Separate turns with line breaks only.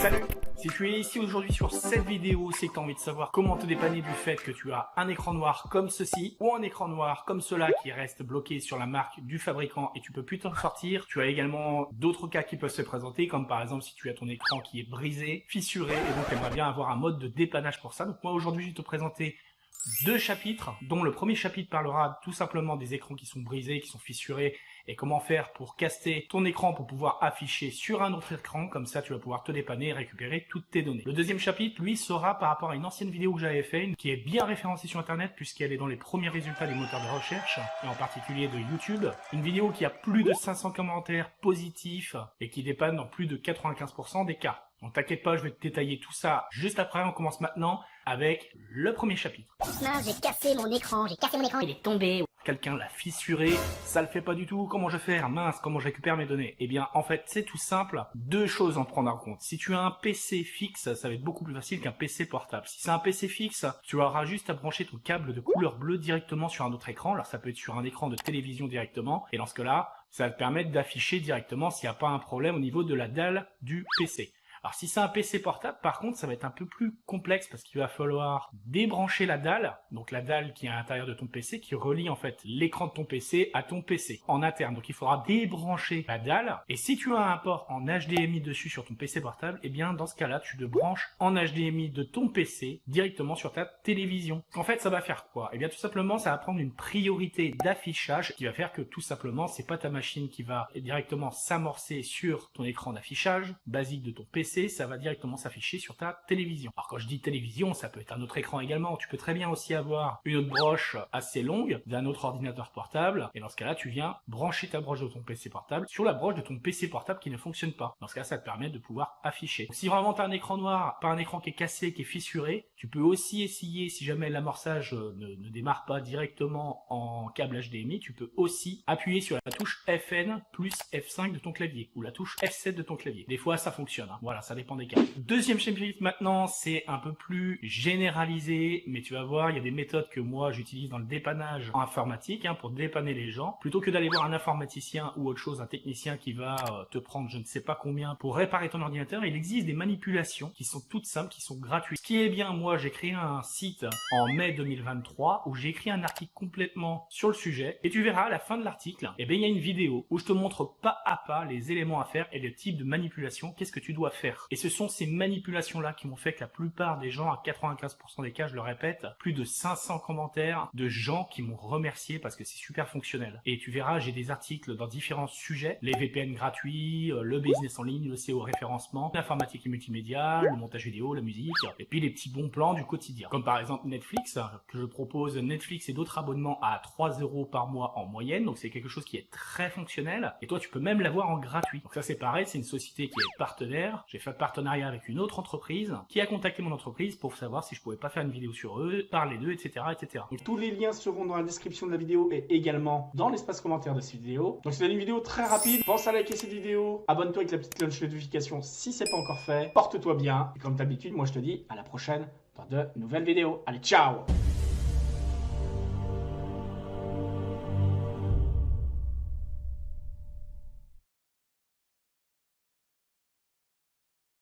Salut! Si tu es ici aujourd'hui sur cette vidéo, c'est que tu as envie de savoir comment te dépanner du fait que tu as un écran noir comme ceci ou un écran noir comme cela qui reste bloqué sur la marque du fabricant et tu peux plus t'en sortir. Tu as également d'autres cas qui peuvent se présenter comme par exemple si tu as ton écran qui est brisé, fissuré et donc tu aimerais bien avoir un mode de dépannage pour ça. Donc moi aujourd'hui je vais te présenter deux chapitres, dont le premier chapitre parlera tout simplement des écrans qui sont brisés, qui sont fissurés, et comment faire pour caster ton écran pour pouvoir afficher sur un autre écran, comme ça tu vas pouvoir te dépanner et récupérer toutes tes données. Le deuxième chapitre, lui, sera par rapport à une ancienne vidéo que j'avais fait, qui est bien référencée sur internet, puisqu'elle est dans les premiers résultats des moteurs de recherche, et en particulier de YouTube. Une vidéo qui a plus de 500 commentaires positifs, et qui dépanne dans plus de 95% des cas. Donc t'inquiète pas, je vais te détailler tout ça juste après. On commence maintenant avec le premier chapitre.
Mince, j'ai cassé mon écran, il est tombé.
Quelqu'un l'a fissuré, ça le fait pas du tout, comment je vais faire? Mince, comment je récupère mes données? Eh bien, en fait, c'est tout simple. Deux choses à en prendre en compte. Si tu as un PC fixe, ça va être beaucoup plus facile qu'un PC portable. Si c'est un PC fixe, tu auras juste à brancher ton câble de couleur bleue directement sur un autre écran. Alors, ça peut être sur un écran de télévision directement. Et dans ce cas-là, ça va te permettre d'afficher directement s'il n'y a pas un problème au niveau de la dalle du PC. Alors si c'est un PC portable, par contre, ça va être un peu plus complexe parce qu'il va falloir débrancher la dalle, donc la dalle qui est à l'intérieur de ton PC, qui relie en fait l'écran de ton PC à ton PC en interne. Donc il faudra débrancher la dalle. Et si tu as un port en HDMI dessus sur ton PC portable, eh bien dans ce cas-là, tu le branches en HDMI de ton PC directement sur ta télévision. En fait, ça va faire quoi? Eh bien tout simplement, ça va prendre une priorité d'affichage qui va faire que tout simplement, c'est pas ta machine qui va directement s'amorcer sur ton écran d'affichage basique de ton PC, ça va directement s'afficher sur ta télévision. Alors quand je dis télévision, ça peut être un autre écran également. Tu peux très bien aussi avoir une autre broche assez longue d'un autre ordinateur portable. Et dans ce cas-là, tu viens brancher ta broche de ton PC portable sur la broche de ton PC portable qui ne fonctionne pas. Dans ce cas, ça te permet de pouvoir afficher. Donc, si vraiment tu as un écran noir, pas un écran qui est cassé, qui est fissuré, tu peux aussi essayer, si jamais l'amorçage ne démarre pas directement en câble HDMI, tu peux aussi appuyer sur la touche FN plus F5 de ton clavier ou la touche F7 de ton clavier. Des fois, ça fonctionne. Hein. Voilà, ça dépend des cas. Deuxième chapitre maintenant, c'est un peu plus généralisé, mais tu vas voir, il y a des méthodes que moi j'utilise dans le dépannage en informatique pour dépanner les gens. Plutôt que d'aller voir un informaticien ou autre chose, un technicien qui va te prendre je ne sais pas combien pour réparer ton ordinateur, il existe des manipulations qui sont toutes simples, qui sont gratuites. Ce qui est bien, moi j'ai créé un site en mai 2023 où j'ai écrit un article complètement sur le sujet et tu verras à la fin de l'article, eh bien il y a une vidéo où je te montre pas à pas les éléments à faire et le type de manipulation, qu'est-ce que tu dois faire. Et ce sont ces manipulations-là qui m'ont fait que la plupart des gens, à 95% des cas, je le répète, plus de 500 commentaires de gens qui m'ont remercié parce que c'est super fonctionnel. Et tu verras, j'ai des articles dans différents sujets, les VPN gratuits, le business en ligne, le SEO référencement, l'informatique et multimédia, le montage vidéo, la musique, et puis les petits bons plans du quotidien. Comme par exemple Netflix, que je propose Netflix et d'autres abonnements à 3 € par mois en moyenne, donc c'est quelque chose qui est très fonctionnel, et toi tu peux même l'avoir en gratuit. Donc ça c'est pareil, c'est une société qui est partenaire, j'ai fait partenariat avec une autre entreprise qui a contacté mon entreprise pour savoir si je pouvais pas faire une vidéo sur eux, parler d'eux, etc., etc.
Donc, tous les liens seront dans la description de la vidéo et également dans l'espace commentaire de cette vidéo. Donc c'est une vidéo très rapide. Pense à liker cette vidéo, abonne-toi avec la petite cloche de notification si c'est pas encore fait. Porte-toi bien et comme d'habitude, moi je te dis à la prochaine dans de nouvelles vidéos. Allez, ciao!